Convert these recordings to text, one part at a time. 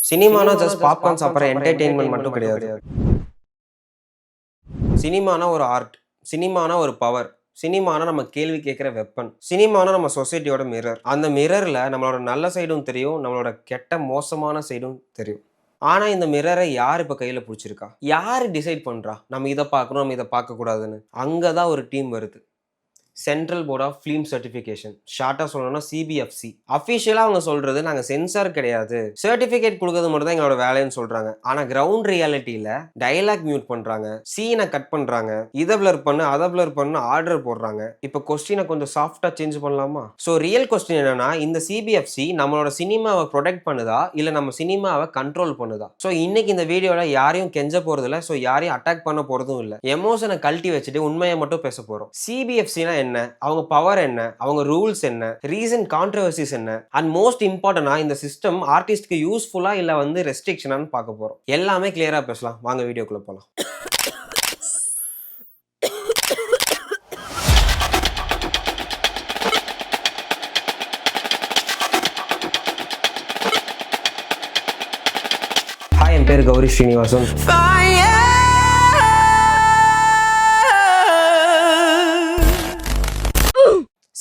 சினிமானா just popcorn சாப்பிட்ற entertainment மட்டும் கிடையாது. சினிமானா ஒரு ஆர்ட், சினிமானா ஒரு பவர், சினிமானா நம்ம கேள்வி கேட்குற வெப்பன், சினிமானா நம்ம சொசைட்டியோட மிரர். அந்த மிரர்ல நம்மளோட நல்ல சைடும் தெரியும், நம்மளோட கெட்ட மோசமான சைடும் தெரியும். ஆனா இந்த மிரரை யார் இப்ப கையில புடிச்சிருக்கா? யாரு டிசைட் பண்றா? நம்ம இத பார்க்கணும், நம்ம இத பார்க்கக்கூடாதுன்னு. அங்க தான் ஒரு டீம் வருது. Central board of film certification, ஷார்ட்டா சொல்லணும்னா சிபிஎஃப்சி. அஃபிஷியலா அவங்க சொல்றது நாங்க சென்சார் கிடையாது, சர்டிஃபிகேட் கொடுக்கறது மட்டும் தான் எங்களோட வேலைன்னு சொல்றாங்க. ஆனா கிரவுண்ட் ரியாலிட்டியில டயலாக் மியூட் பண்றாங்க, சீனை கட் பண்றாங்க, இதை பிளர் பண்ணு அதை பிளர் பண்ணு ஆர்டர் போடுறாங்க. இப்போ கொஸ்டினை கொஞ்சம் சாஃப்டா சேஞ்ச் பண்ணலாமா? ஸோ ரியல் கொஸ்டின் என்னன்னா, இந்த சிபிஎஃப்சி நம்மளோட சினிமாவை ப்ரொடெக்ட் பண்ணுதா இல்ல நம்ம சினிமாவை கண்ட்ரோல் பண்ணுதா? ஸோ இன்னைக்கு இந்த வீடியோல யாரையும் கெஞ்ச போறது இல்லை, ஸோ யாரையும் அட்டாக் பண்ண போறதும் இல்லை. எமோஷனை கழட்டி வச்சுட்டு உண்மையை மட்டும் பேச போறோம். சிபிஎஃப்சினா என்ன, அவங்க பவர் என்ன, அவங்க ரூல்ஸ் என்ன, ரீசன்ட் கான்ட்ரோவர்சிஸ் என்ன, அண்ட் மோஸ்ட் இம்பார்ட்டன்டா இந்த சிஸ்டம் ஆர்டிஸ்ட்க்கு யூஸ்ஃபுல்லா இல்ல வந்து ரெஸ்ட்ரிக்ஷனான்னு பார்க்க போறோம். எல்லாமே கிளியரா பேசலாம், வாங்க வீடியோக்குள்ள போலாம். ஹாய், என் பேர் கௌரி ஸ்ரீனிவாசன்.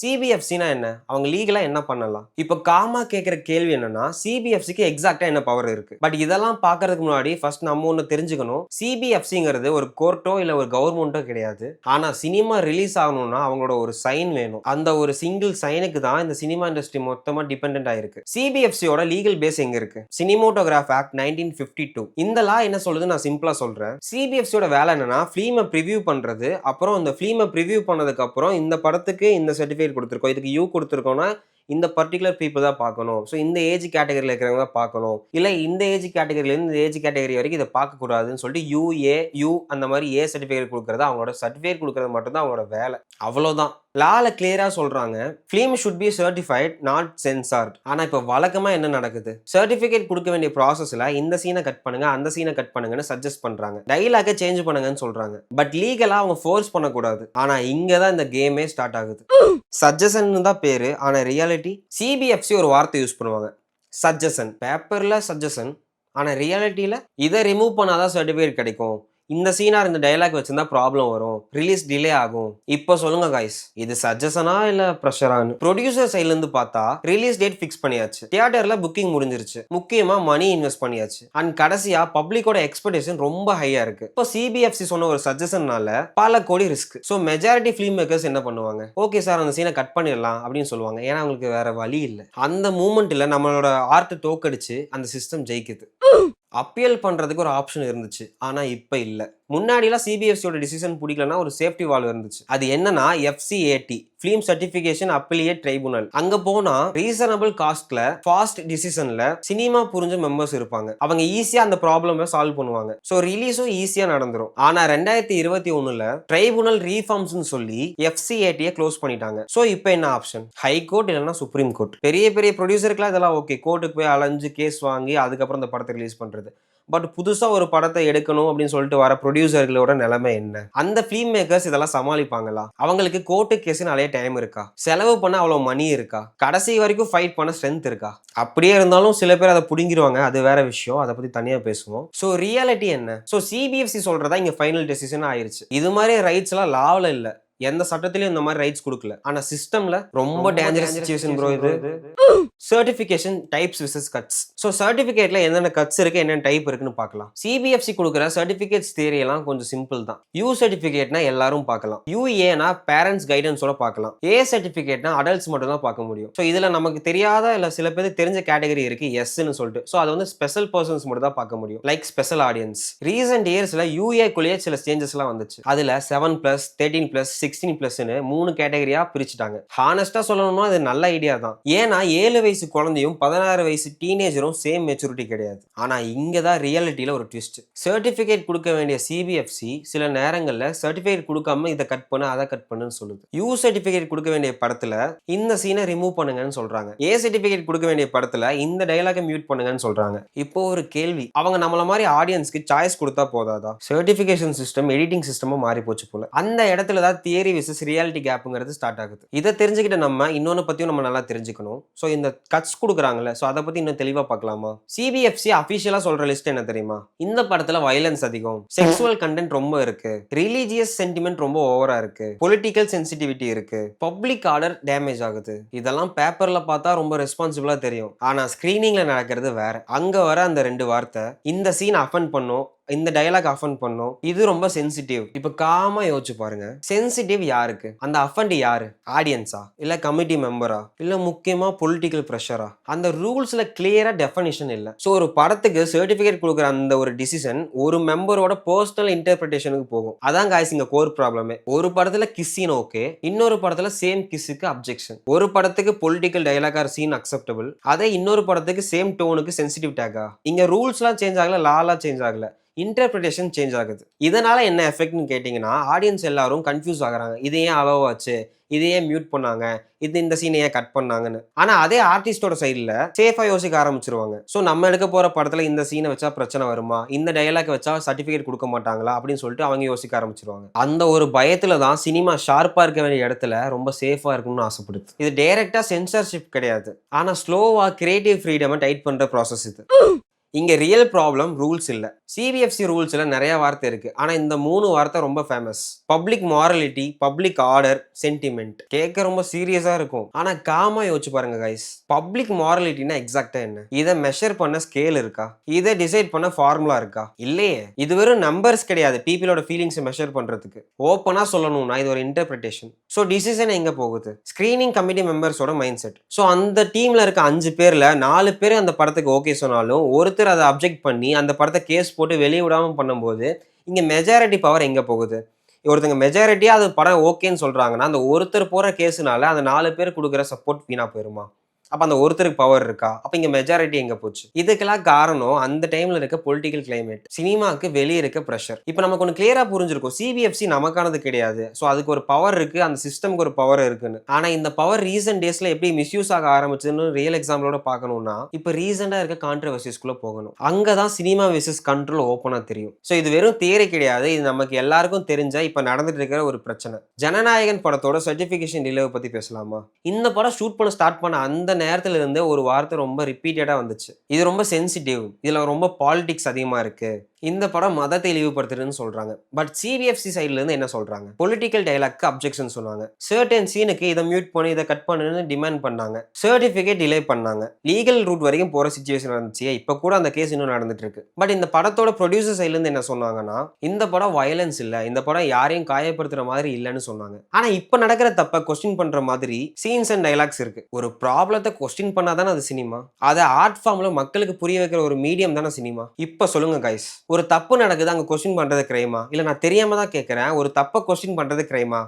சிபிஎஃப்சினா என்ன, அவங்க லீகலா என்ன பண்ணலாம்? இப்போ காமா கேட்கிற கேள்வி என்னன்னா, சிபிஎஃப்சிக்கு எக்ஸாக்டா என்ன பவர் இருக்கு? பட் இதெல்லாம் பார்க்கறதுக்கு முன்னாடி ஃபர்ஸ்ட் நம்ம ஒன்று தெரிஞ்சுக்கணும். சிபிஎஃப்சிங்கிறது ஒரு கோர்ட்டோ இல்ல ஒரு கவர்மெண்ட்டோ கிடையாது. ஆனா சினிமா ரிலீஸ் ஆகணும்னா அவங்களோட ஒரு சைன் வேணும். அந்த ஒரு சிங்கிள் சைனுக்கு தான் இந்த சினிமா இண்டஸ்ட்ரி மொத்தமா டிபெண்டன்ட் ஆயிருக்கு. சிபிஎஃப்சியோட லீகல் பேஸ் எங்க இருக்கு? Cinematograph act 1952. இந்த லா என்ன சொல்லுது நான் சிம்பிளா சொல்றேன். சிபிஎஃப்சியோட வேலை என்னன்னா, ஃபிலிமை ப்ரிவியூ பண்றது, அப்புறம் இந்த ஃபிலிமை ப்ரிவியூ பண்ணதுக்கு அப்புறம் இந்த படத்துக்கு இந்த சர்டிஃபிகேட் கொடுத்துருக்கோம், இதுக்கு யூ கொடுத்துருக்கோம்னா இந்த பர்டிகுலர் பீப்புள் தான் பார்க்கணும், ஸோ இந்த ஏஜ் கேட்டகரியில் இருக்கிறவங்க தான் பார்க்கணும், இல்லை இந்த ஏஜ் கேட்டகரியிலேருந்து இந்த ஏஜ் கேட்டகரி வரைக்கும் இதை பார்க்கக்கூடாதுன்னு சொல்லிட்டு யூ அந்த மாதிரி ஏ சர்டிஃபிகேட் கொடுக்குறது, அவங்களோட சர்டிஃபிகேட் கொடுக்குறது மட்டும்தான் அவங்களோட வேலை. அவ்வளோதான். லால கிளியரா சொல்றாங்க, film should be certified not censored. ஆனா இப்போ வழக்கமா என்ன நடக்குது? சர்டிஃபிகேட் கொடுக்க வேண்டிய ப்ராசஸ்ல இந்த சீனை கட் பண்ணுங்க, அந்த சீனை கட் பண்ணுங்கன்னு சஜஸ்ட் பண்றாங்க, டைலாக்கை சேஞ்ச் பண்ணுங்கன்னு சொல்றாங்க. பட் லீகலா அவங்க ஃபோர்ஸ் பண்ணக்கூடாது. ஆனா இங்க தான் இந்த கேமே ஸ்டார்ட் ஆகுது. சஜஷன் தான் பேரு, ஆனா ரியாலிட்டி சிபிஎஃப்சி ஒரு வார்த்தை யூஸ் பண்ணுவாங்க, சஜஷன். பேப்பர்ல சஜஷன், ஆனா ரியாலிட்டியில இதை ரிமூவ் பண்ணாதான் சர்டிஃபிகேட் கிடைக்கும், இந்த சீனார் இந்த டயலாக் வச்சிருந்தா ப்ராப்ளம் வரும், ரிலீஸ் டிலே ஆகும். இப்போ சொல்லுங்க கைஸ், இது சஜஷனா இல்ல ப்ரெஷரான்னு? ப்ரொடியூசர் சைட்ல இருந்து பார்த்தா ரிலீஸ் டேட் ஃபிக்ஸ் பண்ணியாச்சு, தியேட்டர்ல புக்கிங் முடிஞ்சிருச்சு, முக்கியமா மணி இன்வெஸ்ட் பண்ணியாச்சு, அண்ட் கடைசியா பப்ளிக்கோட எக்ஸ்பெக்டேஷன் ரொம்ப ஹையா இருக்கு. இப்போ சிபிஎஃப்சி சொன்ன ஒரு சஜஷன்னால பல கோடி risk. So majority film makers என்ன பண்ணுவாங்க? ஓகே சார், அந்த சீனை கட் பண்ணிடலாம் அப்படின்னு சொல்லுவாங்க. ஏன்னா அவங்களுக்கு வேற வழி இல்லை. அந்த மூமெண்ட்ல நம்மளோட ஆர்ட் தோக்கடிச்சு அந்த சிஸ்டம் ஜெயிக்குது. அப்பீல் பண்றதுக்கு ஒரு ஆப்ஷன் இருந்துச்சு, ஆனா இப்ப இல்ல. முன்னாடிலாம் சிபிஎஃப்சியோட டிசிஷன் பிடிக்கலன்னா ஒரு சேஃப்டி வால்வ் இருந்துச்சு. அது என்னன்னா எஃப்சிஏடி, ஃபிலிம் சர்டிஃபிகேஷன் அப்பீலியேட் ட்ரைபுனல். அங்க போனா ரீசனபிள் காஸ்ட்ல ஃபாஸ்ட் டிசிஷன்ல சினிமா புரிஞ்ச மெம்பர்ஸ் இருப்பாங்க, அவங்க ஈஸியா அந்த ப்ராப்ளமை சால்வ் பண்ணுவாங்க. ஸோ ரிலீஸும் ஈஸியா நடந்துரும். ஆனா 2021 ட்ரைபுனல் ரீஃபார்ம்ஸ்னு சொல்லி எஃப்சிஏடியை க்ளோஸ் பண்ணிட்டாங்க. ஸோ இப்போ என்ன ஆப்ஷன்? ஹை கோர்ட் இல்லைன்னா சுப்ரீம் கோர்ட். பெரிய பெரிய ப்ரொடியூசருக்குலாம் இதெல்லாம் ஓகே, கோர்ட்டுக்கு போய் அலைஞ்சு கேஸ் வாங்கி அதுக்கப்புறம் இந்த படத்தை ரிலீஸ் பண்றது. பட் புதுசா ஒரு படத்தை எடுக்கணும் அப்படின்னு சொல்லிட்டு வர ப்ரொடியூசர்களோட நிலைமை என்ன? அந்த ஃபிலிம் மேக்கர்ஸ் இதெல்லாம் சமாளிப்பாங்களா? அவங்களுக்கு கோர்ட்டு கேஸ் நிறைய டைம் இருக்கா? செலவு பண்ண அவ்வளவு மணி இருக்கா? கடைசி வரைக்கும் ஃபைட் பண்ண ஸ்ட்ரென்த் இருக்கா? அப்படியே இருந்தாலும் சில பேர் அதை புடுங்கிடுவாங்க, அது வேற விஷயம், அதை பத்தி தனியா பேசுவோம். ஸோ ரியாலிட்டி என்ன? ஸோ சிபிஎஃப்சி சொல்றதா இங்க ஃபைனல் டெசிஷன் ஆயிருச்சு. இது மாதிரி ரைட்ஸ் எல்லாம் லாவில் இல்ல, எந்த சட்டத்திலயும் இந்த மாதிரி ரைட்ஸ் கொடுக்கல. ஆனா சிஸ்டம்ல ரொம்ப டேஞ்சரஸ் சிச்சுவேஷன் ப்ரோ இது. Certification types versus cuts. So சர்டிஃபிகேட்ல என்னென்ன கட்ஸ் இருக்கு, என்னென்ன டைப் இருக்குன்னு பார்க்கலாம். சிபிஎஃப்சி கொடுக்குற சர்டிஃபிகேட்ஸ் தியரி எல்லாம் கொஞ்சம் சிம்பிள் தான். யூ சர்டிஃபிகேட்னா எல்லாரும் பார்க்கலாம், யூஏனா பேரண்ட்ஸ் கைடன்ஸோட பார்க்கலாம், ஏ சர்டிஃபிகேட்னா அடல்ட்ஸ் மட்டும் தான் பார்க்க முடியும். ஸோ இதுல நமக்கு தெரியாத இல்ல சில பேருக்கு தெரிஞ்ச கேட்டகரி இருக்கு, எஸ்ன்னு சொல்லிட்டு. ஸோ அது வந்து ஸ்பெஷல் பர்சன்ஸ் மட்டும் தான் பார்க்க முடியும், லைக் ஸ்பெஷல் ஆடியன்ஸ். ரீசெண்ட் இயர்ஸ்ல யூஏக்குள்ளேயே சில சேஞ்சஸ் எல்லாம் வந்துச்சு. அதுல 7+, 13+, 16+ன்னு 3 கேட்டகரியா பிரிச்சுட்டாங்க. ஹானஸ்டா சொல்லணும்னா அது நல்ல ஐடியா தான். ஏன்னா 7 வயசு குழந்தையும் 16 வயசு டீனேஜரும் சேம் மெச்சூரிட்டி கிடையாது. ஆனா இங்க தான் ரியாலிட்டியில ஒரு ட்விஸ்ட். சர்டிஃபிகேட் கொடுக்க வேண்டிய சிபிஎஃப்சி சில நேரங்கள்ல சர்டிஃபிகேட் கொடுக்காம இதை கட் பண்ணு அதை கட் பண்ணுன்னு சொல்லுது. யூ சர்டிஃபிகேட் கொடுக்க வேண்டிய படத்துல இந்த சீனை ரிமூவ் பண்ணுங்கன்னு சொல்றாங்க, ஏ சர்டிஃபிகேட் கொடுக்க வேண்டிய படத்துல இந்த டயலாக மியூட் பண்ணுங்கன்னு சொல்றாங்க. இப்போ ஒரு கேள்வி, அவங்க நம்மள மாதிரி ஆடியன்ஸ்க்கு சாய்ஸ் கொடுத்தா போதாதா? சர்டிஃபிகேஷன் சிஸ்டம் எடிட்டிங் சிஸ்டமும் மாறி போச்சு போல. அந்த இடத்துல தான் தியரி விசஸ் ரியாலிட்டி கேப்புங்கிறது ஸ்டார்ட் ஆகுது. இதை தெரிஞ்சுக்கிட்ட நம்ம இன்னொன்னு பத்தியும் நம்ம நல்லா தெரிஞ்சுக்கணும். ஸோ இந்த கட்ஸ் கொடுக்குறாங்கல்ல, ஸோ அதை பத்தி இன்னும் தெளிவா பார்க்கலாமா? சிபிஎஃப்சி அபிஷியலா சொல்ற லிஸ்ட் என்ன தெரியுமா? இந்த படத்துல வயலன்ஸ் அதிகம், செக்ஸுவல் கண்டென்ட் ரொம்ப இருக்கு, ரிலீஜியஸ் சென்டிமெண்ட் ரொம்ப ஓவரா இருக்கு, பொலிட்டிக்கல் சென்சிட்டிவிட்டி இருக்கு, பப்ளிக் ஆர்டர் டேமேஜ் ஆகுது. இதெல்லாம் பேப்பர்ல பார்த்தா ரொம்ப ரெஸ்பான்சிபிளா தெரியும். ஆனா ஸ்கிரீனிங்ல நடக்கிறது வேற. அங்க வர அந்த 2 வார்த்தை இந்த சீன் அஃபெண்ட் பண்ணும், இந்த டயலாக் அஃபெண்ட் பண்ணும், இது ரொம்ப சென்சிட்டிவ். இப்ப காமா யோசிச்சு பாருங்க, சென்சிட்டிவ் யாருக்கு? அந்த அஃபெண்ட் யாரு? ஆடியன்ஸா, இல்ல கமிட்டி மெம்பரா, இல்ல முக்கியமா பொலிட்டிக்கல் பிரஷரா? அந்த ரூல்ஸ்ல கிளியரா டெஃபினிஷன் இல்ல. சோ ஒரு படத்துக்கு சர்டிபிகேட் கொடுக்குற அந்த ஒரு டிசிஷன் ஒரு மெம்பரோட பர்சனல் இன்டர்பிரேஷனுக்கு போகும். அதான் காய்ஸ் இங்க கோர் ப்ராப்ளமே. ஒரு படத்துல கிஸ் சீன் ஓகே, இன்னொரு படத்துல சேம் கிஸ்ஸுக்கு அப்ஜெக்ஷன். ஒரு படத்துக்கு political dialogue or scene acceptable, அதே இன்னொரு படத்துக்கு சேம் டோனுக்கு சென்சிட்டிவ் டேக்கா? இங்க ரூல்ஸ்லாம் சேஞ்ச் ஆகல, லாலாம் சேஞ்ச் ஆகல, இன்டர்பிரிட்டேஷன் சேஞ்ச் ஆகுது. இதனால என்ன எஃபெக்ட்னு கேட்டிங்கன்னா, ஆடியன்ஸ் எல்லாரும் கன்ஃபியூஸ் ஆகுறாங்க. இது ஏன் அலோவ் ஆச்சு, இது ஏன் மியூட் பண்ணாங்க, இந்த சீனை ஏன் கட் பண்ணாங்கன்னு. ஆனா அதே ஆர்டிஸ்டோட சைடில் சேஃபா யோசிக்க ஆரம்பிச்சிருவாங்க. ஸோ நம்ம எடுக்க போற படத்துல இந்த சீனை வச்சா பிரச்சனை வருமா, இந்த டயலாக் வச்சா சர்டிபிகேட் கொடுக்க மாட்டாங்களா அப்படின்னு சொல்லிட்டு அவங்க யோசிக்க ஆரம்பிச்சிருவாங்க. அந்த ஒரு பயத்துல தான் சினிமா ஷார்ப்பா இருக்க வேண்டிய இடத்துல ரொம்ப சேஃபா இருக்கணும்னு ஆசைப்படுது. இது டைரக்டா சென்சார்ஷிப் கிடையாது, ஆனா ஸ்லோவா கிரியேட்டிவ் ஃப்ரீடம் டைட் பண்ற ப்ராசஸ் இது. இங்க ரியல் ப்ராப்ளம் ரூல்ஸ் இல்ல. சிபிஎஃப்சி ரூல்ஸ்ல நிறைய வார்த்தை இருக்கு, ஆனா இந்த 3 வார்த்தை ரொம்ப famous. Public morality, public order, sentiment. கேட்க ரொம்ப சீரியஸா இருக்கும், ஆனா காமா யோசிச்சு பாருங்க கைஸ். பப்ளிக் மாரலிட்டினா எக்ஸாக்டா என்ன? இதை மெஷர் பண்ண ஸ்கேல் இருக்கா? இதை டிசைட் பண்ண ஃபார்முலா இருக்கா? இல்லையே. இது வெறும் நம்பர்ஸ் கிடையாது பீப்பிளோட ஃபீலிங்ஸ் மெஷர் பண்றதுக்கு. ஓப்பனா சொல்லணும்னா இது ஒரு இன்டர்பிரிட்டேஷன். ஸோ டிசிஷன் எங்க போகுது? ஸ்கிரீனிங் கமிட்டி மெம்பர்ஸோட மைண்ட் செட். ஸோ அந்த டீம்ல இருக்க 5 பேர்ல 4 பேர் அந்த படத்துக்கு ஓகே சொன்னாலும் ஒருத்தர் அதை அப்ஜெக்ட் பண்ணி அந்த படத்தை கேஸ் போட்டு வெளியே விடாம பண்ணும்போது இங்க மெஜாரிட்டி பவர் எங்க போகுது? ஒருத்தங்க மெஜாரிட்டியா அது படம் ஓகேன்னு சொல்றாங்கன்னா அந்த ஒருத்தர் போற கேஸ்னால அந்த 4 பேர் கொடுக்குற சப்போர்ட் வீணா போயிருமா? அப்ப அந்த ஒருத்தருக்கு பவர் இருக்கா? அப்ப இங்க மெஜாரிட்டி எங்க போச்சு? இதுக்கெல்லாம் காரணம் அந்த டைம்ல இருக்க பொலிட்டிக்கல் கிளைமேட், சினிமாக்கு வெளியே இருக்க பிரஷர். இப்ப நமக்கு ஒன்று கிளியரா புரிஞ்சிருக்கும், சிபிஎஃப்சி நமக்கானது கிடையாது. ஸோ அதுக்கு ஒரு பவர் இருக்கு, அந்த சிஸ்டம்க்கு ஒரு பவர் இருக்குன்னு. ஆனா இந்த பவர் ரீசன்ட் டேஸ்ல எப்படி மிஸ்யூஸ் ஆக ஆரம்பிச்சுன்னு ரியல் எக்ஸாம்பிளோட பார்க்கணும்னா இப்ப ரீசெண்டா இருக்க கான்ட்ரவர்சிஸ்குள்ள போகணும். அங்கதான் சினிமா விசஸ் கண்ட்ரோல் ஓப்பனா தெரியும். ஸோ இது வெறும் தியரி கிடையாது, இது நமக்கு எல்லாருக்கும் தெரிஞ்ச இப்ப நடந்துட்டு இருக்கிற ஒரு பிரச்சனை. ஜனநாயகன் படத்தோட சர்டிபிகேஷன் டிலே பத்தி பேசலாமா? இந்த படம் ஷூட் பண்ண ஸ்டார்ட் பண்ண அந்த நேரத்துல இருந்து ஒரு வார்த்தை ரொம்ப ரிப்பீட்டடா வந்துச்சு, இது ரொம்ப சென்சிட்டிவ், இதுல ரொம்ப பாலிடிக்ஸ் அதிகமா இருக்கு, இந்த படம் மதத்தை இழிவுபடுத்துறதுன்னு சொல்றாங்க. பட் சிபிஎஃப்சி சைட்ல இருந்து என்ன சொல்றாங்க? பொலிட்டிக்கல் டயலாக்கு அப்ஜெக்ஷன் சொன்னாங்க, சர்டன் சீனுக்கு இதை மியூட் பண்ணி இதை கட் பண்ணுன்னு டிமாண்ட் பண்ணாங்க, சர்டிபிகேட் டிலே பண்ணாங்க, லீகல் ரூட் வரைக்கும் போற சிச்சுவேஷன் இருந்துச்சு. இப்ப கூட அந்த கேஸ் இன்னும் நடந்துட்டு இருக்கு. பட் இந்த படத்தோட ப்ரொடியூசர் சைட்ல இருந்து என்ன சொன்னாங்கன்னா, இந்த படம் வயலன்ஸ் இல்ல, இந்த படம் யாரையும் காயப்படுத்துற மாதிரி இல்லைன்னு சொன்னாங்க. ஆனா இப்ப நடக்கிற தப்ப கொஸ்டின் பண்ற மாதிரி சீன்ஸ் அண்ட் டயலாக்ஸ் இருக்கு. ஒரு ப்ராப்ளத்தை கொஸ்டின் பண்ணாதானே அது சினிமா. அதை ஆர்ட் ஃபார்ம்ல மக்களுக்கு புரிய வைக்கிற ஒரு மீடியம் தானே சினிமா. இப்ப சொல்லுங்க கைஸ், ஒரு தப்பு நடக்குது, அங்க கொஸ்டின் பண்றது கிரைமா? இல்ல நான் தெரியாம தான் கேட்கிறேன், ஒரு தப்ப கொஸ்டின் பண்றது கிரைமா?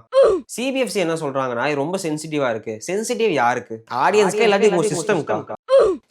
சிபிஎஃப்சி என்ன சொல்றாங்கன்னா இது ரொம்ப சென்சிட்டிவா இருக்கு. சென்சிட்டிவ் யாருக்கு? ஆடியன்ஸ்க்கு, இல்லாட்டி ஒரு சிஸ்டம்க்கா?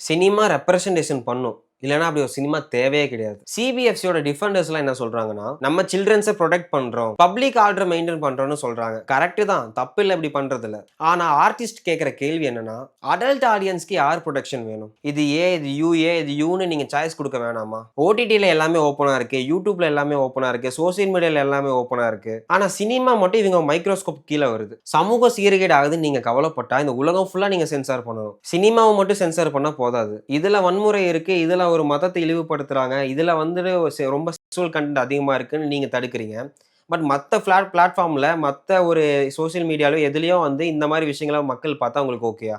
சினிமா ரெப்ரசன்டேஷன் பண்ணும், இல்லைன்னா அப்படி ஒரு சினிமா தேவையே கிடையாது. சிபிஎஃப்சியோட டிஃபெண்டர்ஸ்லாம் என்ன சொல்றாங்கன்னா, நம்ம சில்ட்ரன்ஸை ப்ரொடெக்ட் பண்றோம், பப்ளிக் ஆர்டர் மெயின்டைன் பண்றோம்னு சொல்றாங்க. கரெக்ட் தான், தப்பு இல்லை இப்படி பண்றதுல. ஆனா ஆர்டிஸ்ட் கேட்கிற கேள்வி என்னன்னா, அடல்ட் ஆடியன்ஸ்க்கு யார் ப்ரொடெக்ஷன் வேணும்? இது ஏ, இது யூஏ, இது யூன்னு நீங்க சாய்ஸ் கொடுக்க வேணாமா? ஓடிடில எல்லாமே ஓப்பனா இருக்கு, யூடியூப்ல எல்லாமே ஓப்பனா இருக்கு, சோசியல் மீடியால எல்லாமே ஓப்பனா இருக்கு. ஆனா சினிமா மட்டும் இவங்க மைக்ரோஸ்கோப் கீழே வருது. சமூக சீர்கேடு ஆகுதுன்னு நீங்க கவலைப்பட்டா இந்த உலகம் ஃபுல்லா நீங்க சென்சார் பண்ணணும். சினிமாவை மட்டும் சென்சார் பண்ணா போதாது. இதுல வன்முறை இருக்கு, இதுல ஒரு மதத்தை இழிவுபடுத்துறாங்க, இதுல வந்துட்டு ரொம்ப செக்சுவல் கண்டென்ட் அதிகமா இருக்குன்னு நீங்க தடுக்கிறீங்க. பட் மற்ற பிளாட்ஃபார்ம்ல, மற்ற ஒரு சோசியல் மீடியாலோ எதுலயோ வந்து இந்த மாதிரி விஷயங்களை மக்கள் பார்த்தா உங்களுக்கு ஓகேயா?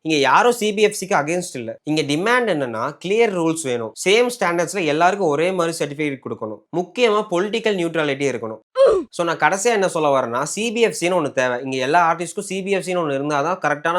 இங்க யாரும் சிபிஎஃப்சிக்கு அகைன்ஸ்ட் இல்ல. இங்க டிமாண்ட் என்னன்னா கிளியர் ரூல்ஸ் வேணும், சேம் ஸ்டாண்டர்ட்ஸ்ல எல்லாருக்கும் ஒரே மாதிரி சர்டிபிகேட் கொடுக்கணும், முக்கியமா பொலிட்டிக்கல் நியூட்ரலிட்டி இருக்கணும். ஸோ நான் கடைசியா என்ன சொல்ல வரேன்னா, சிபிஎஃப்சின்னு ஒன்று தேவை. இங்க எல்லா ஆர்டிஸ்ட்க்கும் சிபிஎஃப்சின்னு ஒன்று இருந்தால் தான் கரெக்டான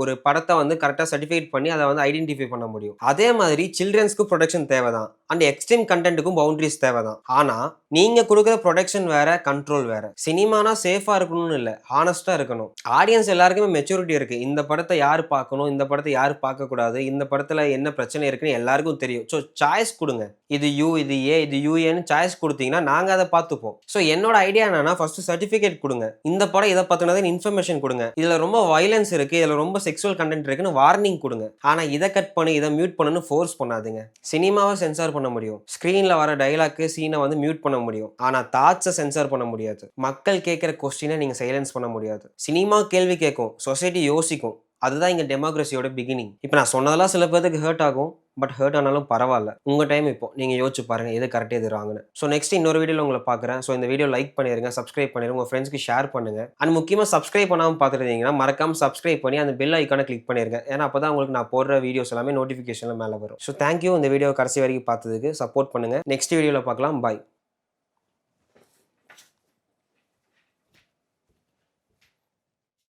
ஒரு படத்தை வந்து கரெக்டாக சர்டிஃபிகேட் பண்ணி அதை வந்து ஐடென்டிஃபை பண்ண முடியும். அதே மாதிரி சில்ட்ரன்ஸ்க்கு ப்ரொடெக்ஷன் தேவை தான், அண்ட் எக்ஸ்ட்ரீம் கண்டென்ட்டுக்கும் பவுண்டரிஸ் தேவை தான். ஆனா நீங்க கொடுக்குற ப்ரொடெக்ஷன் வேற, கண்ட்ரோல் வேற. சினிமானா சேஃபா இருக்கணும்னு இல்லை, ஹானஸ்டா இருக்கணும். ஆடியன்ஸ் எல்லாருக்குமே மெச்சூரிட்டி இருக்கு. இந்த படத்தை யார் பார்க்கணும், இந்த படத்தை யார் பார்க்கக்கூடாது, இந்த படத்துல என்ன பிரச்சனை இருக்குன்னு எல்லாருக்கும் தெரியும். ஸோ சாய்ஸ் கொடுங்க, இது யூ, இது ஏ, இது யூஏன்னு சாய்ஸ் கொடுத்தீங்கன்னா நாங்க அதை பார்த்துப்போம். ஸோ என்னோட ஐடியா என்னன்னா, ஃபர்ஸ்ட் சர்டிஃபிகேட் கொடுங்க, இந்த படம் இதை பத்தினது இன்ஃபர்மேஷன் கொடுங்க, இதுல ரொம்ப வயலன்ஸ் இருக்கு, இதுல ரொம்ப செக்ஸுவல் கண்டென்ட் இருக்குன்னு வார்னிங் கொடுங்க. ஆனா இதை கட் பண்ணி இதை மியூட் பண்ணுன்னு ஃபோர்ஸ் பண்ணாதுங்க. சினிமாவை சென்சார் பண்ண பண்ண முடியும். ஸ்க்ரீன்ல வர டயலாக் சீனை வந்து மியூட் பண்ண முடியும். ஆனா தாட்ஸை சென்சார் பண்ண முடியாது. மக்கள் கேட்கிற கொஸ்டினை நீங்க சைலன்ஸ் பண்ண முடியாது. சினிமா கேள்வி கேட்கும், சொசைட்டி யோசிக்கும். அதுதான் இங்க டெமோக்ரஸியோட பிகினிங். இப்போ நான் சொன்னதெல்லாம் சில பேருக்கு ஹர்ட் ஆகும். பட் ஹர்ட் ஆனாலும் பரவாயில்ல. உங்க டைம் இப்போ. நீங்க யோசிச்சு பாருங்க எது கரெக்ட் எது ராங்னு. ஸோ நெக்ஸ்ட் இன்னொரு வீடியோல உங்களை பார்க்குறேன். ஸோ இந்த வீடியோ லைக் பண்ணிருங்க, சப்ஸ்கிரைப் பண்ணிருங்க, உங்க ஃப்ரெண்ட்ஸ்க்கு ஷேர் பண்ணுங்க. அண்ட் முக்கியமா சப்ஸ்கிரைப் பண்ணாம பார்த்துருந்தீங்கன்னா மறக்காம சப்ஸ்கிரைப் பண்ணி அந்த பெல் ஐக்கானை கிளிக் பண்ணிருங்க. ஏன்னா அப்பதான் உங்களுக்கு நான் போடுற வீடியோஸ் எல்லாமே நோட்டிஃபிகேஷன்ல மேலே வரும். ஸோ தேங்க்யூ இந்த வீடியோ கடைசி வரைக்கும் பார்த்ததுக்கு. சப்போர்ட் பண்ணுங்க. நெக்ஸ்ட் வீடியோல பார்க்கலாம். பாய்.